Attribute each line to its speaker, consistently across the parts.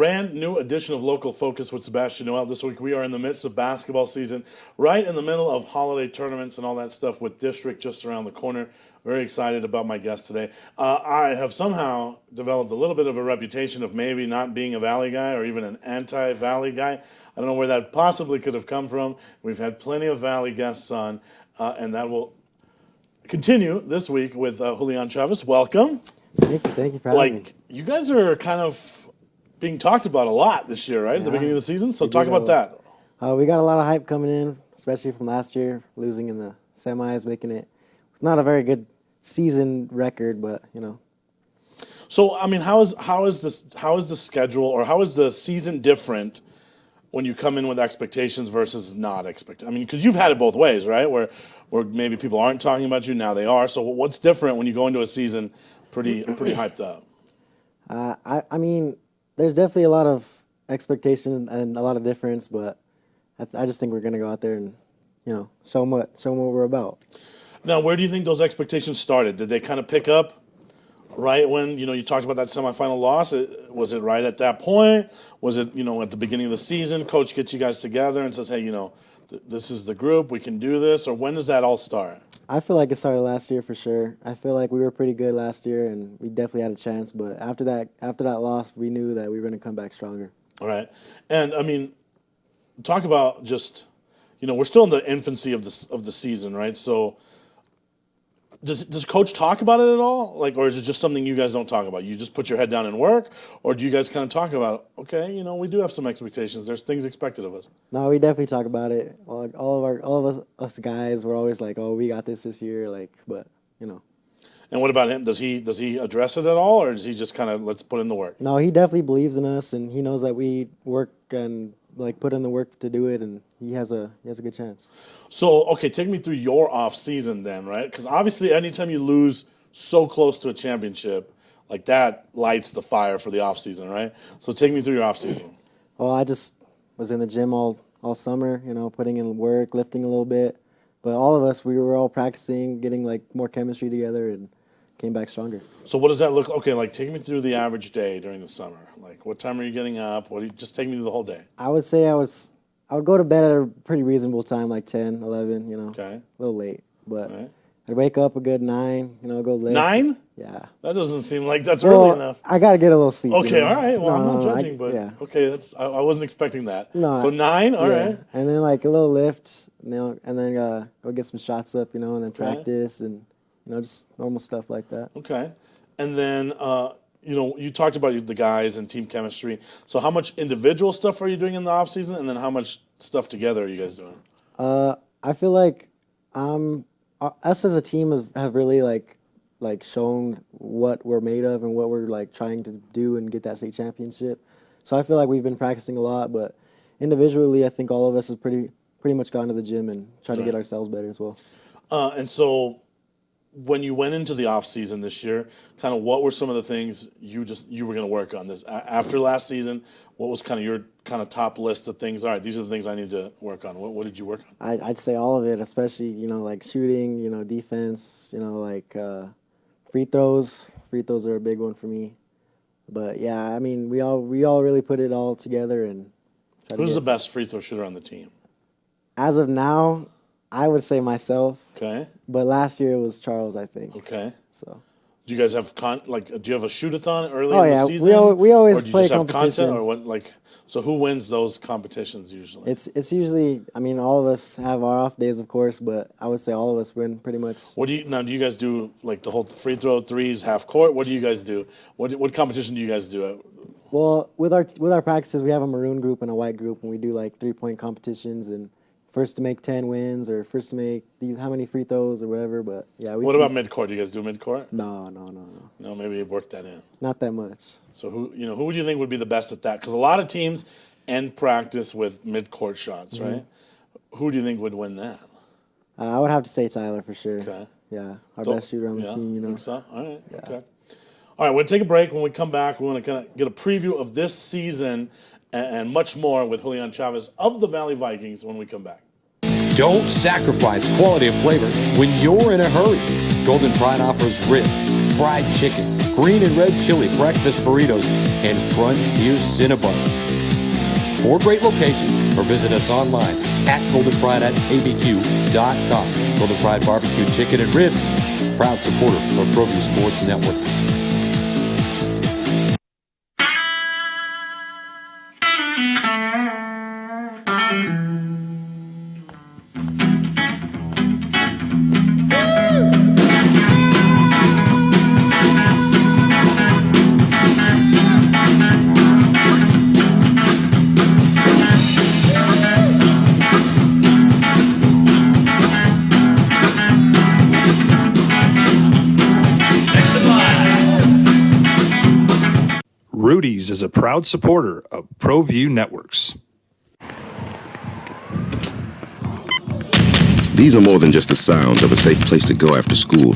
Speaker 1: brand new edition of Local Focus with Sebastian Noel. This week we are in the midst of basketball season, right in the middle of holiday tournaments and all that stuff with District just around the corner. Very excited about my guest today. I have somehow developed a little bit of a reputation of maybe not being a Valley guy or even an anti-Valley guy. I don't know where that possibly could have come from. We've had plenty of Valley guests on, and that will continue this week with Julian Chavez. Welcome.
Speaker 2: Thank you for having me.
Speaker 1: You guys are kind of being talked about a lot this year, right? At the beginning of the season. So talk about that.
Speaker 2: We got a lot of hype coming in, especially from last year, losing in the semis, making it not a very good season record, but you know.
Speaker 1: So I mean, how is the schedule or how is the season different when you come in with expectations versus not expect? I mean, because you've had it both ways, right? Where maybe people aren't talking about you, now they are. So what's different when you go into a season pretty hyped up?
Speaker 2: I mean, there's definitely a lot of expectation and a lot of difference, but I just think we're gonna go out there and, you know, show them what we're about.
Speaker 1: Now, where do you think those expectations started? Did they kind of pick up right when, you talked about that semifinal loss? Was it right at that point? Was it, at the beginning of the season, coach gets you guys together and says, hey, this is the group, we can do this? Or when does that all start?
Speaker 2: I feel like it started last year for sure. I feel like we were pretty good last year, and we definitely had a chance. But after that loss, we knew that we were going to come back stronger.
Speaker 1: All right. And, I mean, talk about just, we're still in the infancy of the season, right? So does Coach talk about it at all? Or is it just something you guys don't talk about? You just put your head down and work? Or do you guys kind of talk about, okay, we do have some expectations. There's things expected of us.
Speaker 2: No, we definitely talk about it. Like all of us guys, we're always like, oh, we got this year. But.
Speaker 1: And what about him? Does he address it at all, or does he just kind of let's put in the work?
Speaker 2: No, he definitely believes in us, and he knows that we work and put in the work to do it, and he has a good chance.
Speaker 1: So, okay, take me through your off season then, right? Because obviously, anytime you lose so close to a championship, that lights the fire for the off season, right? So, take me through your off season.
Speaker 2: Well, I just was in the gym all summer, putting in work, lifting a little bit. But all of us, we were all practicing, getting more chemistry together, and came back stronger.
Speaker 1: So what does that look? Okay, take me through the average day during the summer. What time are you getting up? Just take me through the whole day.
Speaker 2: I would say I would go to bed at a pretty reasonable time, 10, 11.
Speaker 1: Okay.
Speaker 2: A little late, but right. I'd wake up a good 9. Go lift.
Speaker 1: 9?
Speaker 2: Yeah.
Speaker 1: That doesn't seem like that's early enough.
Speaker 2: I gotta get a little sleep.
Speaker 1: Okay, all right. Well, I'm not judging, but
Speaker 2: yeah.
Speaker 1: Okay, I wasn't expecting that.
Speaker 2: No.
Speaker 1: So 9, all right.
Speaker 2: And then a little lift, and then go get some shots up, and then practice and just normal stuff like that.
Speaker 1: Okay. And then you talked about the guys and team chemistry. So how much individual stuff are you doing in the off season, and then how much stuff together are you guys doing?
Speaker 2: I feel like us as a team have really shown what we're made of and what we're trying to do and get that state championship. So I feel like we've been practicing a lot, but individually, I think all of us has pretty much gone to the gym and tried to get ourselves better as well. And
Speaker 1: so when you went into the off season this year, kind of what were some of the things you were going to work on this after last season? What was kind of your top list of things? All right, these are the things I need to work on. What did you work on?
Speaker 2: I'd say all of it, especially shooting, defense, free throws. Free throws are a big one for me. But yeah, I mean, we all really put it all together and.
Speaker 1: Who's the best free throw shooter on the team?
Speaker 2: As of now, I would say myself.
Speaker 1: Okay.
Speaker 2: But last year it was Charles, I think.
Speaker 1: Okay.
Speaker 2: So.
Speaker 1: Do you guys have do you have a shoot-a-thon early in the season?
Speaker 2: We always play
Speaker 1: just
Speaker 2: competition.
Speaker 1: Have content or what? So who wins those competitions usually?
Speaker 2: It's usually. I mean, all of us have our off days, of course, but I would say all of us win pretty much.
Speaker 1: Do you guys do the whole free throw, threes, half court? What do you guys do? What competition do you guys do?
Speaker 2: Well, with our practices, we have a maroon group and a white group, and we do 3-point competitions and first to make 10 wins or first to make how many free throws or whatever. But yeah.
Speaker 1: What about mid-court? Do you guys do mid-court?
Speaker 2: No.
Speaker 1: No, maybe you work that in.
Speaker 2: Not that much.
Speaker 1: So who do you think would be the best at that? Because a lot of teams end practice with mid-court shots, right? Who do you think would win that?
Speaker 2: I would have to say Tyler for sure.
Speaker 1: Okay.
Speaker 2: Yeah, our best shooter on the team.
Speaker 1: Think so? All right.
Speaker 2: Yeah.
Speaker 1: Okay. All right, we'll take a break. When we come back, we want to kind of get a preview of this season and much more with Julian Chavez of the Valley Vikings when we come back.
Speaker 3: Don't sacrifice quality of flavor when you're in a hurry. Golden Pride offers ribs, fried chicken, green and red chili breakfast burritos, and Frontier Cinnabons. 4 great locations, or visit us online at goldenfried.abq.com. Golden Fried Barbecue Chicken and Ribs, proud supporter of ProView Sports Network.
Speaker 4: Rudy's is a proud supporter of ProView Networks.
Speaker 5: These are more than just the sounds of a safe place to go after school.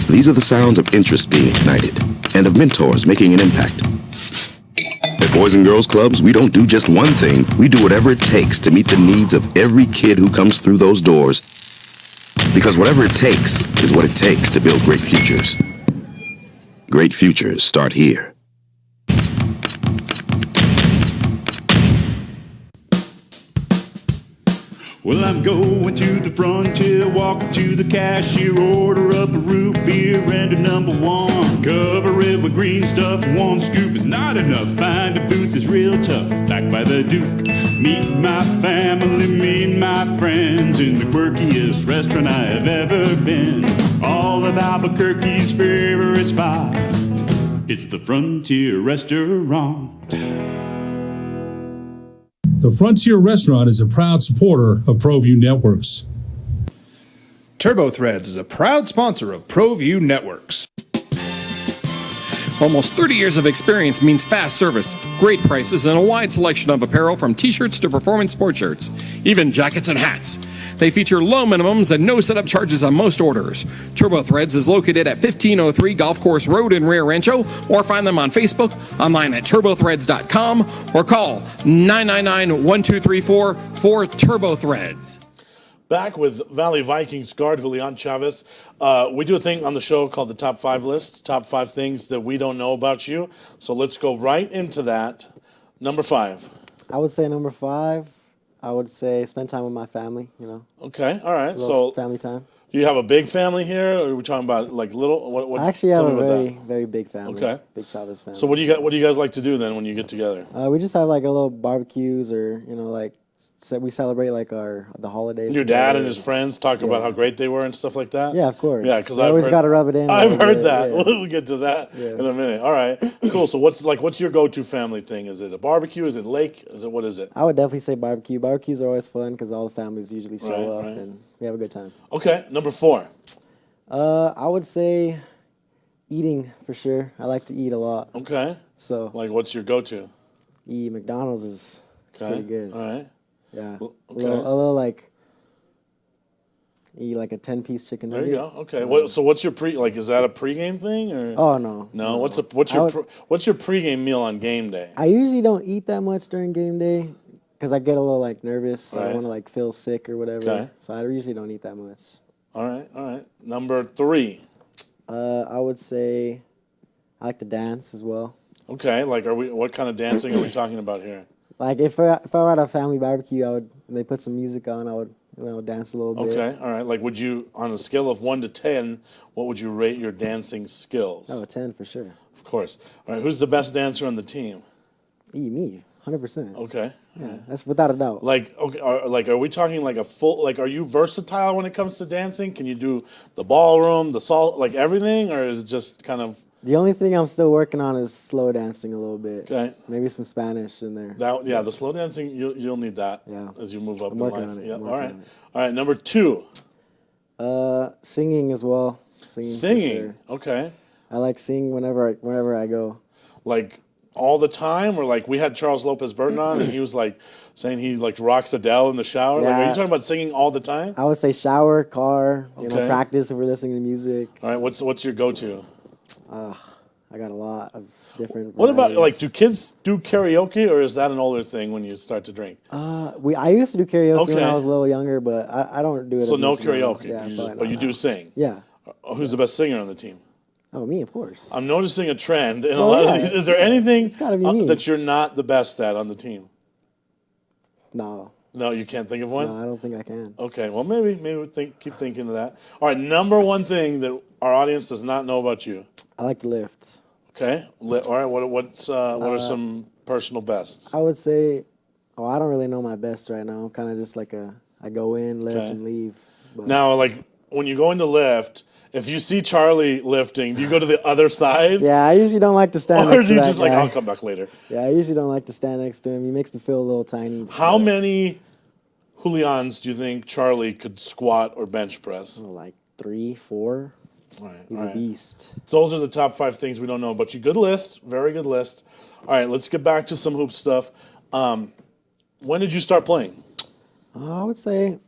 Speaker 5: These are the sounds of interest being ignited and of mentors making an impact. At Boys and Girls Clubs, we don't do just one thing. We do whatever it takes to meet the needs of every kid who comes through those doors. Because whatever it takes is what it takes to build great futures. Great futures start here.
Speaker 6: Well, I'm going to the frontier, walking to the cashier, order up a root beer and a #1. Cover it with green stuff, 1 scoop is not enough. Find a booth is real tough, back by the Duke. Meet my family, meet my friends in the quirkiest restaurant I have ever been. All of Albuquerque's favorite spot, it's the Frontier Restaurant.
Speaker 7: The Frontier Restaurant is a proud supporter of ProView Networks.
Speaker 4: Turbo Threads is a proud sponsor of ProView Networks.
Speaker 8: Almost 30 years of experience means fast service, great prices, and a wide selection of apparel from t-shirts to performance sports shirts, even jackets and hats. They feature low minimums and no setup charges on most orders. Turbo Threads is located at 1503 Golf Course Road in Rio Rancho, or find them on Facebook, online at turbothreads.com, or call 999-1234 for Turbo Threads.
Speaker 1: Back with Valley Vikings guard Julian Chavez. We do a thing on the show called the Top 5 List, top 5 things that we don't know about you. So let's go right into that. Number 5.
Speaker 2: I would say number 5. I would say spend time with my family.
Speaker 1: Okay, all right.
Speaker 2: So
Speaker 1: So
Speaker 2: family time.
Speaker 1: you have a big family here, or are we talking about like little? What,
Speaker 2: I actually have
Speaker 1: tell
Speaker 2: a
Speaker 1: me about
Speaker 2: very
Speaker 1: that.
Speaker 2: very big family.
Speaker 1: Okay.
Speaker 2: Big Chavez family.
Speaker 1: So what do you guys like to do then when you get together?
Speaker 2: We just have like a little barbecues, or like we celebrate like the holidays.
Speaker 1: Your dad
Speaker 2: together.
Speaker 1: and his friends talk about how great they were and stuff like that?
Speaker 2: Yeah, of course.
Speaker 1: Yeah, because
Speaker 2: I always got to rub it in.
Speaker 1: I've heard
Speaker 2: bit,
Speaker 1: that.
Speaker 2: yeah.
Speaker 1: We'll get to that in a minute. All right, cool. So what's your go-to family thing? Is it a barbecue? Is it lake? What is it?
Speaker 2: I would definitely say barbecue. Barbecues are always fun because all the families usually show up
Speaker 1: Right.
Speaker 2: and we have a good time.
Speaker 1: Okay, number 4.
Speaker 2: I would say eating for sure. I like to eat a lot.
Speaker 1: Okay.
Speaker 2: So
Speaker 1: Like, what's your go-to?
Speaker 2: eat McDonald's is pretty good.
Speaker 1: All right.
Speaker 2: Yeah.
Speaker 1: Okay.
Speaker 2: A little like eat like a 10-piece chicken
Speaker 1: There
Speaker 2: nugget.
Speaker 1: you go. Okay. So what's your is that a pregame thing or?
Speaker 2: Oh no.
Speaker 1: No. What's your pregame meal on game day?
Speaker 2: I usually don't eat that much during game day because I get a little like nervous. I
Speaker 1: Right.
Speaker 2: don't want to like feel sick or whatever.
Speaker 1: Okay.
Speaker 2: So I usually don't eat that much.
Speaker 1: All right. Number 3.
Speaker 2: I would say I like to dance as well.
Speaker 1: Okay. Like, what kind of dancing are we talking about here?
Speaker 2: Like if I were at a family barbecue, and they put some music on, I would dance a little bit.
Speaker 1: Okay. All right. Like, would you, on a scale of 1 to 10, what would you rate your dancing skills?
Speaker 2: Oh, 10 for sure.
Speaker 1: Of course. All right. Who's the best dancer on the team?
Speaker 2: Me, 100%.
Speaker 1: Okay.
Speaker 2: Yeah, that's without a doubt.
Speaker 1: Like, okay, are we talking like a full? Like, are you versatile when it comes to dancing? Can you do the ballroom, the salt, like everything, or is it just kind of?
Speaker 2: The only thing I'm still working on is slow dancing a little bit.
Speaker 1: Okay.
Speaker 2: Maybe some Spanish in there.
Speaker 1: The slow dancing you'll need that.
Speaker 2: Yeah.
Speaker 1: As you move up
Speaker 2: I'm
Speaker 1: in
Speaker 2: working
Speaker 1: life.
Speaker 2: on it.
Speaker 1: Yeah.
Speaker 2: I'm
Speaker 1: All
Speaker 2: working
Speaker 1: right.
Speaker 2: on it.
Speaker 1: All right. Number 2.
Speaker 2: Singing as well. Singing. for
Speaker 1: Singing.
Speaker 2: sure.
Speaker 1: Okay.
Speaker 2: I like singing whenever I go.
Speaker 1: Like all the time, or like we had Charles Lopez Burton on, and he was like saying he like rocks Adele in the shower. Like, are
Speaker 2: Yeah.
Speaker 1: you talking about singing all the time?
Speaker 2: I would say shower, car,
Speaker 1: Okay.
Speaker 2: practice if we're listening to music.
Speaker 1: All right. What's your go-to?
Speaker 2: I got a lot of different.
Speaker 1: What about like
Speaker 2: varieties.
Speaker 1: do kids do karaoke, or is that an older thing when you start to drink?
Speaker 2: I used to do karaoke when
Speaker 1: Okay.
Speaker 2: I was a little younger, but I don't do it.
Speaker 1: So
Speaker 2: as
Speaker 1: no
Speaker 2: much now.
Speaker 1: karaoke,
Speaker 2: Yeah,
Speaker 1: but you do sing.
Speaker 2: Yeah.
Speaker 1: Who's the best singer on the team?
Speaker 2: Oh, me, of course.
Speaker 1: I'm noticing a trend in a
Speaker 2: Well,
Speaker 1: lot
Speaker 2: yeah.
Speaker 1: of these. Is there anything
Speaker 2: It's gotta be me.
Speaker 1: that you're not the best at on the team?
Speaker 2: No,
Speaker 1: No, you can't think of one?
Speaker 2: no, I don't think I can.
Speaker 1: Okay, well, maybe keep thinking of that. All right, number one thing that our audience does not know about you.
Speaker 2: I like to lift.
Speaker 1: Okay, all right. What are some personal bests?
Speaker 2: I would say, I don't really know my best right now. I'm kind of just like I go in, lift,
Speaker 1: Okay.
Speaker 2: and leave. But
Speaker 1: Now, like when you go into lift, if you see Charlie lifting, do you go to the other side?
Speaker 2: yeah, I usually don't like to stand
Speaker 1: Or
Speaker 2: next
Speaker 1: are
Speaker 2: to
Speaker 1: you
Speaker 2: that
Speaker 1: just
Speaker 2: guy.
Speaker 1: like, I'll come back later?
Speaker 2: Yeah, I usually don't like to stand next to him. He makes me feel a little tiny.
Speaker 1: How
Speaker 2: but,
Speaker 1: many Julians do you think Charlie could squat or bench press?
Speaker 2: like 3, 4.
Speaker 1: All right,
Speaker 2: He's
Speaker 1: all
Speaker 2: a
Speaker 1: right.
Speaker 2: beast.
Speaker 1: So those are the top 5 things we don't know, but you good list, very good list. All right, let's get back to some hoop stuff. When did you start playing?
Speaker 2: I would say,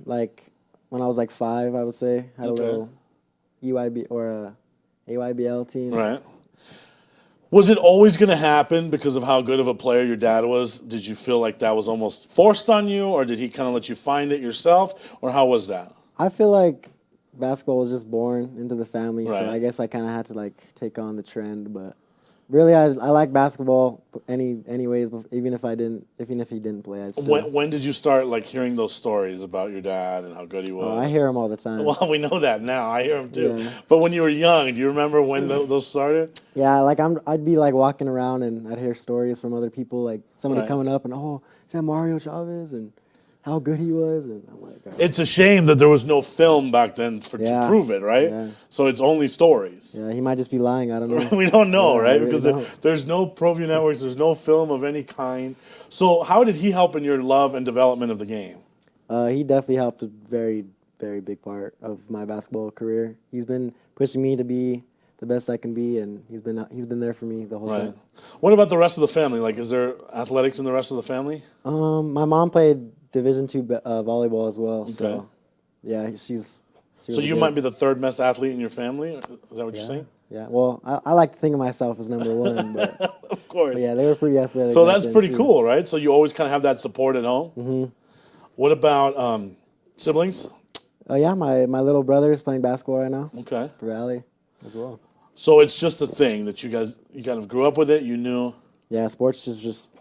Speaker 2: like when I was like 5, I would say had
Speaker 1: Okay.
Speaker 2: a little UIB or a AYBL team.
Speaker 1: Right. Was it always going to happen because of how good of a player your dad was? Did you feel like that was almost forced on you, or did he kind of let you find it yourself, or how was that?
Speaker 2: I feel like basketball was just born into the family,
Speaker 1: Right.
Speaker 2: so I guess I kind of had to like take on the trend. But really, I like basketball anyways. Even if he didn't play, I'd still.
Speaker 1: When did you start like hearing those stories about your dad and how good he was?
Speaker 2: Oh, I hear him all the time.
Speaker 1: Well, we know that now. I hear him too.
Speaker 2: Yeah.
Speaker 1: But when you were young, do you remember when those started?
Speaker 2: Yeah, like I'd be like walking around and I'd hear stories from other people, like somebody
Speaker 1: Right.
Speaker 2: coming up and is that Mario Chavez and how good he was, and I'm like,
Speaker 1: It's a shame that there was no film back then to
Speaker 2: Yeah.
Speaker 1: prove it, right?
Speaker 2: Yeah.
Speaker 1: So it's only stories.
Speaker 2: yeah, he might just be lying. I don't know.
Speaker 1: We don't know,
Speaker 2: Yeah, I
Speaker 1: right?
Speaker 2: really
Speaker 1: Because
Speaker 2: don't.
Speaker 1: there's no ProView networks, there's no film of any kind. So how did he help in your love and development of the game?
Speaker 2: He definitely helped a very, very big part of my basketball career. He's been pushing me to be the best I can be, and he's been there for me the whole
Speaker 1: Right.
Speaker 2: time.
Speaker 1: What about the rest of the family? Like, is there athletics in the rest of the family?
Speaker 2: My mom played Division II volleyball as well,
Speaker 1: Okay.
Speaker 2: so yeah, she
Speaker 1: So
Speaker 2: was
Speaker 1: you
Speaker 2: good.
Speaker 1: might be the third best athlete in your family? Is that what you're
Speaker 2: Yeah,
Speaker 1: saying?
Speaker 2: yeah. Well, I like to think of myself as number one, but,
Speaker 1: Of course.
Speaker 2: but yeah, they were pretty athletic.
Speaker 1: So
Speaker 2: back
Speaker 1: that's
Speaker 2: then,
Speaker 1: pretty
Speaker 2: too.
Speaker 1: cool, right? So you always kind of have that support at home. Mm-hmm. What about siblings?
Speaker 2: Oh yeah, my little brother is playing basketball right now
Speaker 1: Okay.
Speaker 2: for Valley as well.
Speaker 1: So it's just a thing that you kind of grew up with it. You knew.
Speaker 2: Yeah, sports is just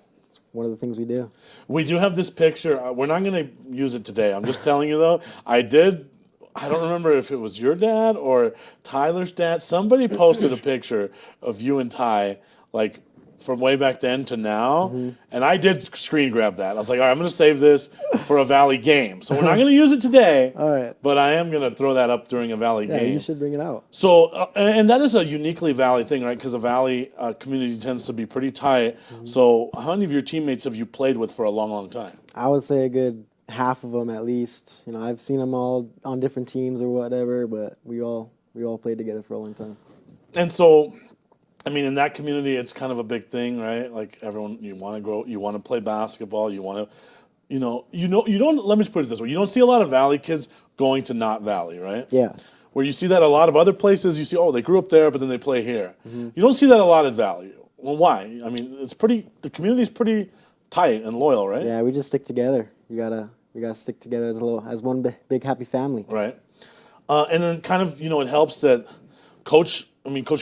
Speaker 2: one of the things we do.
Speaker 1: We do have this picture. We're not going to use it today. I'm just telling you though. I don't remember if it was your dad or Tyler's dad. Somebody posted a picture of you and Ty, like from way back then to now, and I did screen grab that. I was like, all right, I'm going to save this for a Valley game. So we're not going to use it today.
Speaker 2: All right.
Speaker 1: But I am going to throw that up during a Valley
Speaker 2: Yeah,
Speaker 1: game.
Speaker 2: you should bring it out.
Speaker 1: So, and that is a uniquely Valley thing, right? Because the Valley community tends to be pretty tight. So, how many of your teammates have you played with for a long, long time?
Speaker 2: I would say a good half of them at least. You know, I've seen them all on different teams or whatever, but we all played together for a long time.
Speaker 1: And so, I mean, in that community, it's kind of a big thing, right? Like everyone, you want to grow, you want to play basketball, you want to, you don't. Let me just put it this way: you don't see a lot of Valley kids going to not Valley, right?
Speaker 2: Yeah.
Speaker 1: Where you see that a lot of other places, you see, they grew up there, but then they play here. You don't see that a lot at Valley. Well, why? I mean, the community's pretty tight and loyal, right?
Speaker 2: Yeah, we just stick together. We gotta stick together as one big happy family.
Speaker 1: Right. And then kind of, it helps that Coach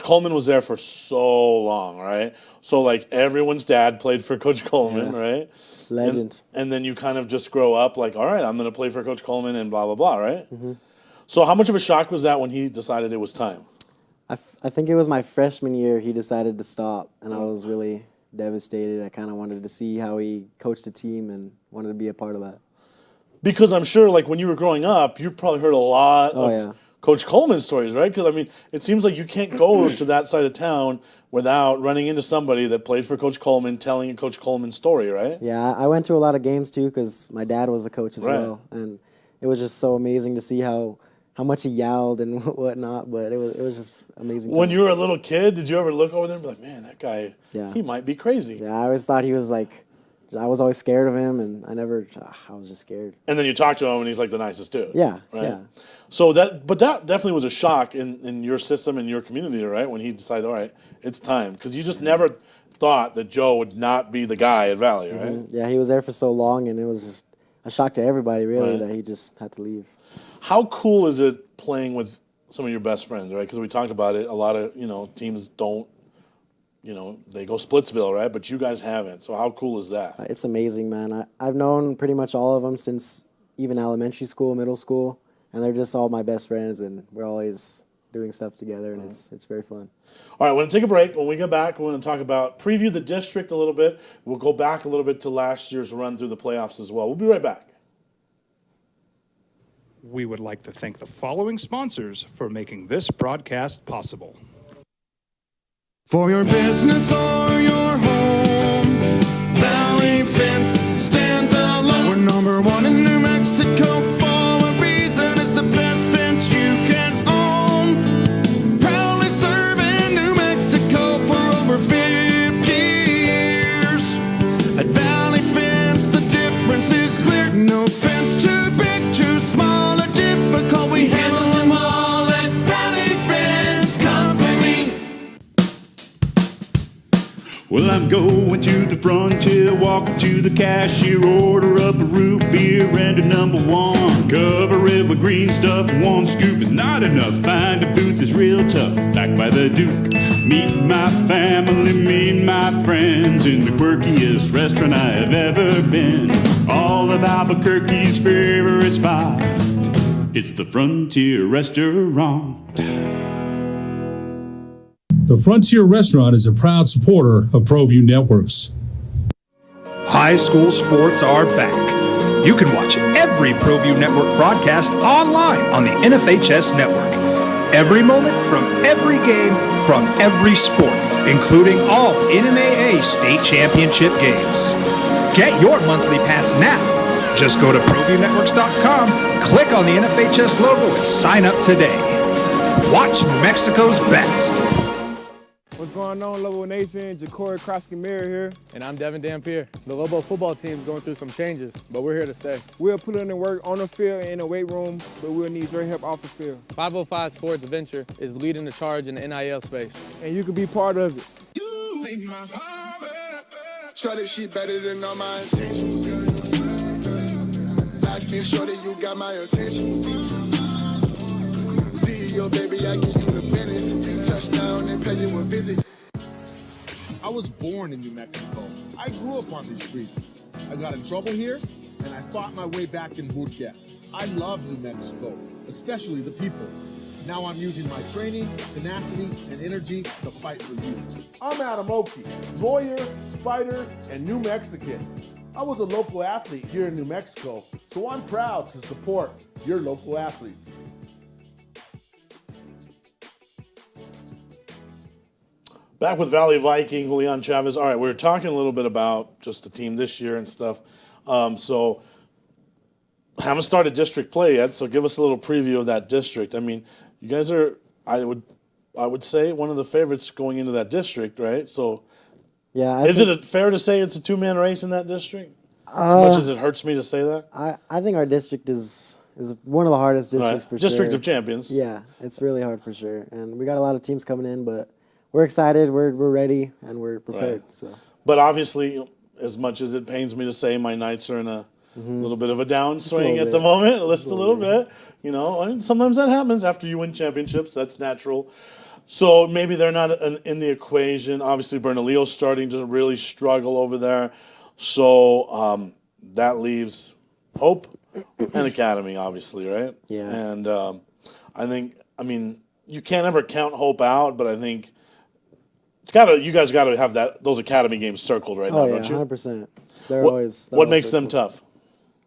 Speaker 1: Coleman was there for so long, right? So, like, everyone's dad played for Coach Coleman,
Speaker 2: Yeah.
Speaker 1: right?
Speaker 2: Legend.
Speaker 1: And then you kind of just grow up like, all right, I'm going to play for Coach Coleman and blah, blah, blah, right? Mm-hmm. So how much of a shock was that when he decided it was time?
Speaker 2: I think it was my freshman year he decided to stop, and I was really devastated. I kind of wanted to see how he coached the team and wanted to be a part of that.
Speaker 1: Because I'm sure, like, when you were growing up, you probably heard a lot of
Speaker 2: yeah.
Speaker 1: Coach Coleman stories, right? Because, I mean, it seems like you can't go to that side of town without running into somebody that played for Coach Coleman telling a Coach Coleman story, right?
Speaker 2: Yeah, I went to a lot of games, too, because my dad was a coach as
Speaker 1: Right.
Speaker 2: well, and it was just so amazing to see how much he yelled and whatnot, but it was just amazing.
Speaker 1: When
Speaker 2: time.
Speaker 1: you were a little kid, did you ever look over there and be like, man, that guy,
Speaker 2: Yeah.
Speaker 1: he might be crazy?
Speaker 2: Yeah, I always thought he was like, I was always scared of him, and I was just scared.
Speaker 1: And then you talk to him, and he's like the nicest dude.
Speaker 2: Yeah,
Speaker 1: right?
Speaker 2: yeah.
Speaker 1: So that definitely was a shock in your system, in your community, right? When he decided, all right, it's time. Because you just never thought that Joe would not be the guy at Valley, right?
Speaker 2: Yeah, he was there for so long, and it was just a shock to everybody, really,
Speaker 1: Right.
Speaker 2: that he just had to leave.
Speaker 1: How cool is it playing with some of your best friends, right? Because we talked about it. A lot of, teams don't, they go Splitsville, right? But you guys haven't. So how cool is that?
Speaker 2: It's amazing, man. I've known pretty much all of them since even elementary school, middle school, and they're just all my best friends, and we're always doing stuff together, and it's very fun.
Speaker 1: All right, we're going to take a break. When we get back, we're going to talk about, preview the district a little bit. We'll go back a little bit to last year's run through the playoffs as well. We'll be right back.
Speaker 4: We would like to thank the following sponsors for making this broadcast possible.
Speaker 9: For your business or your home, Valley Fence stands alone. We're number one in New Mexico for a reason. It's the best fence you can own. Proudly serving New Mexico for over 50 years. At Valley Fence, the difference is clear. No fence too big, too small, or difficult. We handle them all at Valley Fence Company.
Speaker 6: Well, I'm going to the frontier, walking to the cashier, order up a root beer and a number one. Cover it with green stuff, one scoop is not enough. Find a booth is real tough, back by the Duke. Meet my family, meet my friends in the quirkiest restaurant I have ever been. All of Albuquerque's favorite spot, it's the Frontier Restaurant.
Speaker 7: The Frontier Restaurant is a proud supporter of ProView Networks.
Speaker 4: High school sports are back. You can watch every ProView Network broadcast online on the NFHS network. Every moment from every game from every sport, including all NMAA state championship games. Get your monthly pass now. Just go to ProViewNetworks.com, click on the NFHS logo, and sign up today. Watch New Mexico's best.
Speaker 10: What's going on, Lobo Nation? Ja'Cory Krosky-Mirror here. And I'm Devin Dampier. The Lobo football team is going through some changes, but we're here to stay. We'll put in the work on the field and in the weight room, but we'll need your help off the field. 505 Sports Venture is leading the charge in the NIL space. And you can be part of it. You make my heart better.
Speaker 9: Try this shit better than all my intentions. Like me, shorty, you got my attention. CEO, baby, I give you the business. Touchdown and pay you a visit.
Speaker 11: I was born in New Mexico. I grew up on these streets. I got in trouble here, and I fought my way back in boot camp. I love New Mexico, especially the people. Now I'm using my training, tenacity, and energy to fight for you. I'm Adam Oki, lawyer, fighter, and New Mexican. I was a local athlete here in New Mexico, so I'm proud to support your local athletes.
Speaker 1: Back with Valley Viking, Julian Chavez. All right, we were talking a little bit about just the team this year and stuff. So haven't started district play yet, so give us a little preview of that district. I mean, you guys are, I would say, one of the favorites going into that district, right? So
Speaker 2: Yeah.
Speaker 1: is it fair to say it's a two-man race in that district? As much as it hurts me to say that?
Speaker 2: I think our district is one of the hardest districts for
Speaker 1: District
Speaker 2: sure.
Speaker 1: of Champions.
Speaker 2: Yeah, it's really hard for sure. And we got a lot of teams coming in, but we're excited, we're ready, and we're prepared.
Speaker 1: Right.
Speaker 2: So,
Speaker 1: but obviously, as much as it pains me to say, my Knights are in a little bit of a downswing at the moment, just a little bit. You know, and sometimes that happens after you win championships. That's natural. So maybe they're not in the equation. Obviously, Bernalillo's starting to really struggle over there. So that leaves Hope and Academy, obviously, right?
Speaker 2: Yeah.
Speaker 1: And I mean, you can't ever count Hope out, but I think you guys got to have those Academy games circled right now, don't you?
Speaker 2: 100%. They're
Speaker 1: What
Speaker 2: always.
Speaker 1: makes them tough?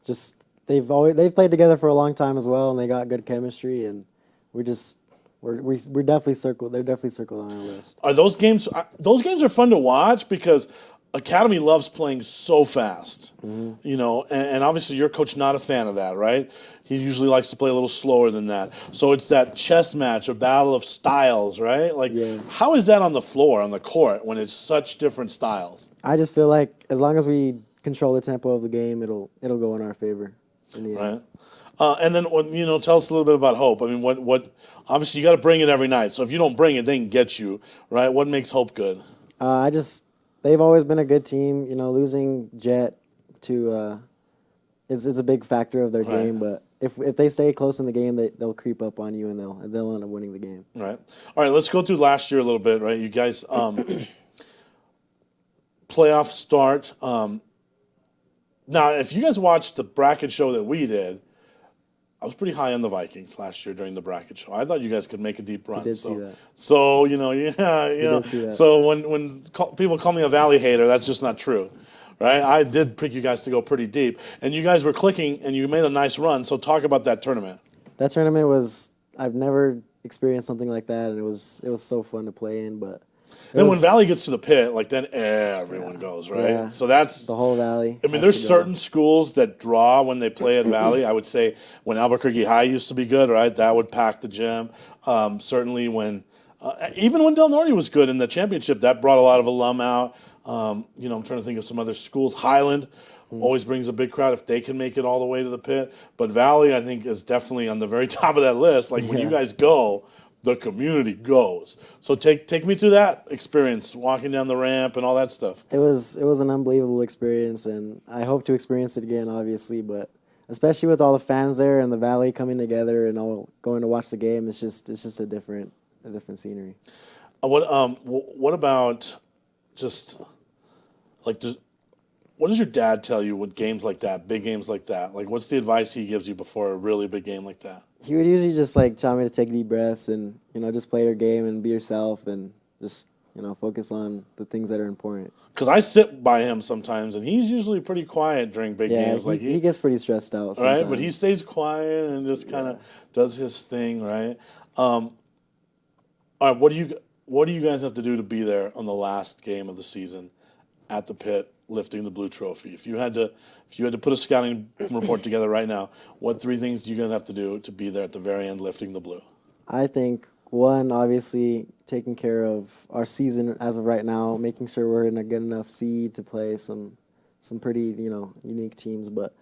Speaker 2: Just they've played together for a long time as well, and they got good chemistry, and we're definitely circled. They're definitely circled on our list.
Speaker 1: Are those games? Those games are fun to watch because Academy loves playing so fast. You know, and obviously your coach not a fan of that, right? He usually likes to play a little slower than that. So it's that chess match, a battle of styles, right? Like, how is that on the floor, on the court, when it's such different styles?
Speaker 2: I just feel like as long as we control the tempo of the game, it'll go in our favor in the end.
Speaker 1: Right. And then, tell us a little bit about Hope. I mean, what? Obviously, you got to bring it every night. So if you don't bring it, they can get you, right? What makes Hope good?
Speaker 2: They've always been a good team. You know, losing Jet to is a big factor of their game, but if they stay close in the game, they'll creep up on you and they'll end up winning the game.
Speaker 1: Right. All right. Let's go through last year a little bit. Right. You guys, playoff start. Now, if you guys watched the bracket show that we did, I was pretty high on the Vikings last year during the bracket show. I thought you guys could make a deep run.
Speaker 2: I did see that.
Speaker 1: So you know,
Speaker 2: did see that.
Speaker 1: So when people call me a Valley hater, that's just not true, right? I did pick you guys to go pretty deep, and you guys were clicking, and you made a nice run. So talk about that tournament.
Speaker 2: That tournament was, I've never experienced something like that, and it was so fun to play in. But
Speaker 1: then when Valley gets to the pit, like then everyone goes, right?
Speaker 2: Yeah,
Speaker 1: so that's
Speaker 2: the whole Valley.
Speaker 1: I mean, there's certain schools that draw when they play at Valley. I would say when Albuquerque High used to be good, right? That would pack the gym. Certainly when, even when Del Norte was good in the championship, that brought a lot of alum out. I'm trying to think of some other schools. Highland always brings a big crowd if they can make it all the way to the pit. But Valley, I think, is definitely on the very top of that list. Like when you guys go, the community goes. So take me through that experience, walking down the ramp and all that stuff.
Speaker 2: It was an unbelievable experience, and I hope to experience it again, obviously. But especially with all the fans there and the Valley coming together and all going to watch the game, it's just a different scenery.
Speaker 1: What about just like what does your dad tell you when games like that, big games like that? Like, what's the advice he gives you before a really big game like that?
Speaker 2: He would usually just like tell me to take deep breaths and just play your game and be yourself and just focus on the things that are important.
Speaker 1: Because I sit by him sometimes, and he's usually pretty quiet during big games.
Speaker 2: Like he gets pretty stressed out sometimes.
Speaker 1: Right, but he stays quiet and just kind of does his thing, right? All right, what do you guys have to do to be there on the last game of the season at the pit, lifting the blue trophy? If you had to put a scouting report together right now, what 3 things do you guys have to do to be there at the very end, lifting the blue?
Speaker 2: I think one, obviously, taking care of our season as of right now, making sure we're in a good enough seed to play some pretty unique teams. But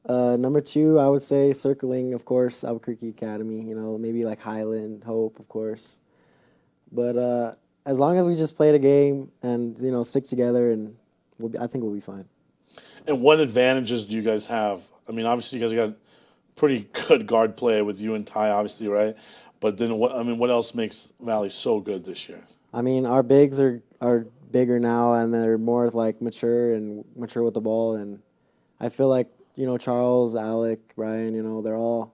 Speaker 2: number 2, I would say circling, of course, Albuquerque Academy. Maybe like Highland, Hope, of course. But as long as we just play the game and stick together, and I think we'll be fine.
Speaker 1: And what advantages do you guys have? I mean, obviously you guys got pretty good guard play with you and Ty, obviously, right? But then what else makes Valley so good this year? I mean,
Speaker 2: our bigs are bigger now, and they're more like mature with the ball, and I feel like Charles, Alec, Ryan, they're all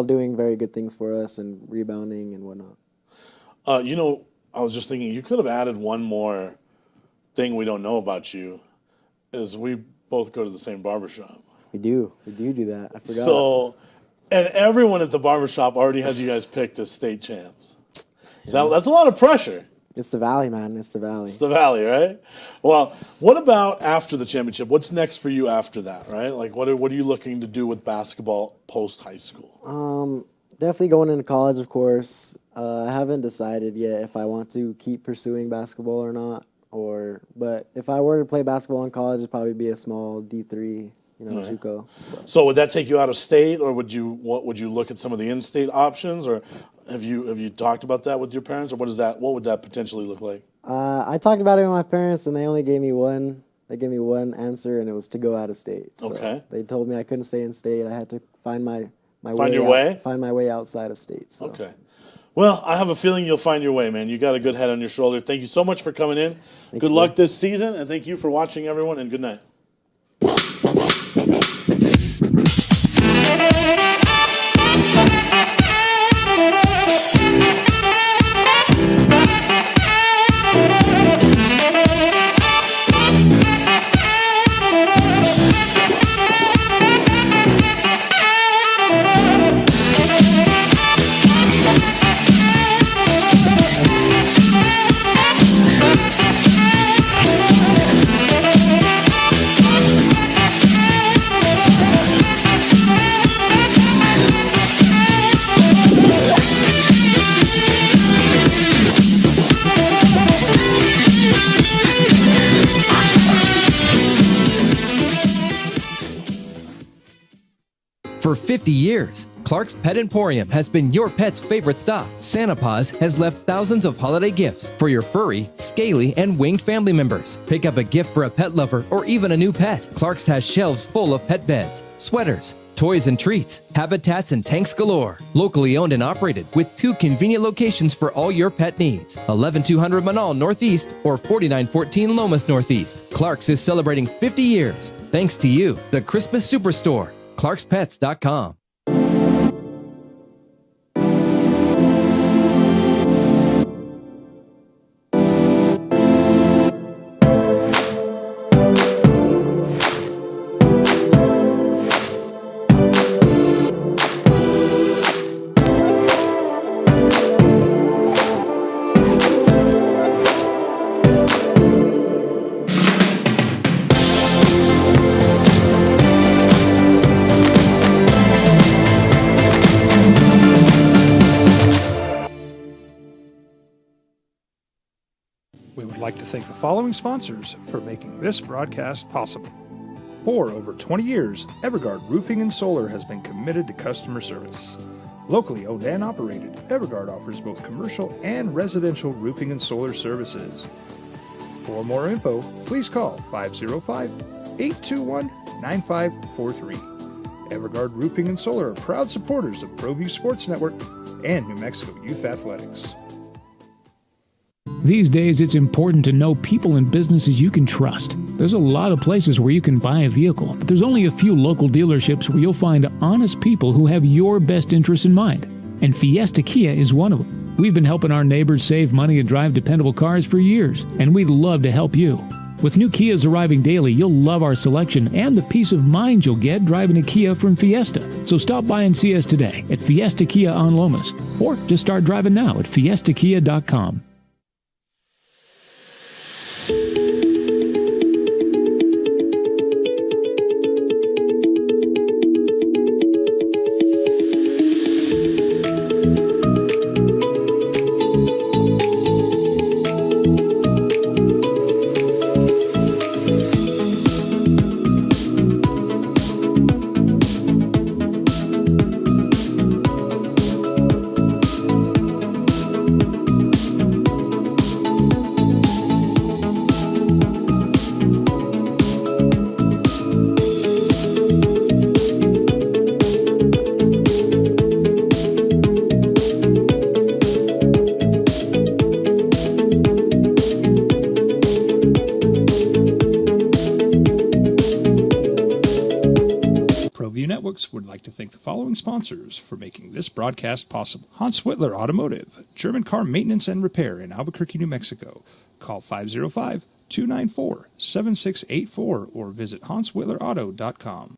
Speaker 2: doing very good things for us and rebounding and whatnot.
Speaker 1: I was just thinking you could have added one more thing we don't know about you, is we both go to the same barbershop.
Speaker 2: We do that. I forgot.
Speaker 1: So, and everyone at the barbershop already has you guys picked as state champs. So that's a lot of pressure.
Speaker 2: It's the Valley, man. It's the Valley.
Speaker 1: It's the Valley, right? Well, what about after the championship? What's next for you after that, right? Like, what are you looking to do with basketball post-high school?
Speaker 2: Definitely going into college, of course. I haven't decided yet if I want to keep pursuing basketball or not. But if I were to play basketball in college, it'd probably be a small D3, JUCO.
Speaker 1: So would that take you out of state, or would you look at some of the in-state options, or have you talked about that with your parents, or what would that potentially look like?
Speaker 2: I talked about it with my parents, and they only gave me one. They gave me one answer, and it was to go out of state. So
Speaker 1: okay.
Speaker 2: They told me I couldn't stay in state. I had to find my way outside of state. So.
Speaker 1: Okay. Well, I have a feeling you'll find your way, man. You got a good head on your shoulder. Thank you so much for coming in. Good luck this season, and thank you for watching, everyone, and good night.
Speaker 12: For 50 years, Clark's Pet Emporium has been your pet's favorite stop. Santa Paws has left thousands of holiday gifts for your furry, scaly, and winged family members. Pick up a gift for a pet lover or even a new pet. Clark's has shelves full of pet beds, sweaters, toys and treats, habitats and tanks galore. Locally owned and operated with 2 convenient locations for all your pet needs. 11200 Manal Northeast or 4914 Lomas Northeast. Clark's is celebrating 50 years. Thanks to you, the Christmas Superstore. ClarksPets.com.
Speaker 4: We would like to thank the following sponsors for making this broadcast possible. For over 20 years, Evergard Roofing and Solar has been committed to customer service. Locally owned and operated, Evergard offers both commercial and residential roofing and solar services. For more info, please call 505-821-9543. Evergard Roofing and Solar are proud supporters of ProView Sports Network and New Mexico Youth Athletics.
Speaker 13: These days, it's important to know people and businesses you can trust. There's a lot of places where you can buy a vehicle, but there's only a few local dealerships where you'll find honest people who have your best interests in mind. And Fiesta Kia is one of them. We've been helping our neighbors save money and drive dependable cars for years, and we'd love to help you. With new Kias arriving daily, you'll love our selection and the peace of mind you'll get driving a Kia from Fiesta. So stop by and see us today at Fiesta Kia on Lomas, or just start driving now at fiestakia.com.
Speaker 4: Would like to thank the following sponsors for making this broadcast possible. Hans Whitler Automotive, German car maintenance and repair in Albuquerque, New Mexico. Call 505-294-7684 or visit hanswhitlerauto.com.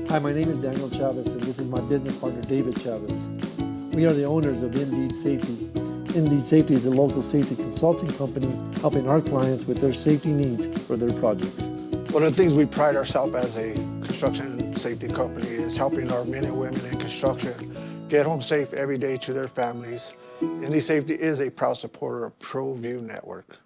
Speaker 14: Hi, my name is Julian Chavez, and this is my business partner, David Chavez. We are the owners of Indeed Safety. Indeed Safety is a local safety consulting company helping our clients with their safety needs for their projects.
Speaker 15: One of the things we pride ourselves as a construction safety company is helping our men and women in construction get home safe every day to their families. Indeed Safety is a proud supporter of ProView Network.